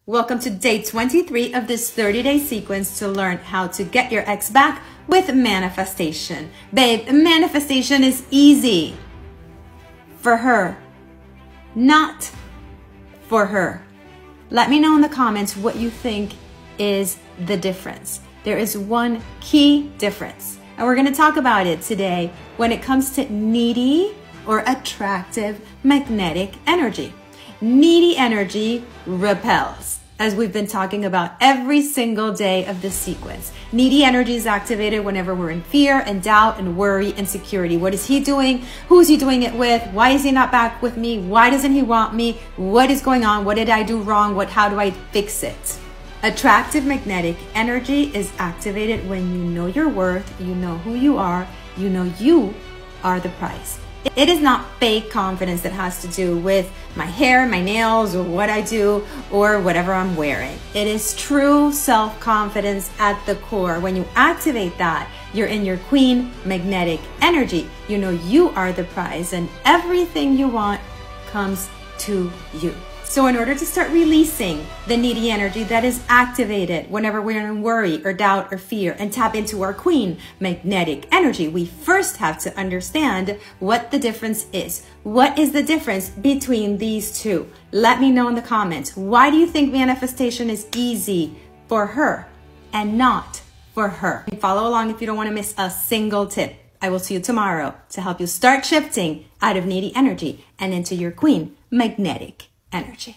Welcome to day 23 of this 30-day sequence to learn how to get your ex back with manifestation. Babe, manifestation is easy for her, not for her. Let me know in the comments what you think is the difference. There is one key difference, and we're going to talk about it today when it comes to needy or attractive magnetic energy. Needy energy repels, as we've been talking about every single day of this sequence. Needy energy is activated whenever we're in fear and doubt and worry, insecurity. What is he doing? Who is he doing it with? Why is he not back with me? Why doesn't he want me? What is going on? What did I do wrong? How do I fix it? Attractive magnetic energy is activated when you know your worth, you know who you are the prize. It is not fake confidence that has to do with my hair, my nails, or what I do, or whatever I'm wearing. It is true self-confidence at the core. When you activate that, you're in your queen magnetic energy. You know you are the prize, and everything you want comes to you. So in order to start releasing the needy energy that is activated whenever we're in worry or doubt or fear and tap into our queen magnetic energy, we first have to understand what the difference is. What is the difference between these two? Let me know in the comments. Why do you think manifestation is easy for her and not for her? Follow along if you don't want to miss a single tip. I will see you tomorrow to help you start shifting out of needy energy and into your queen magnetic energy.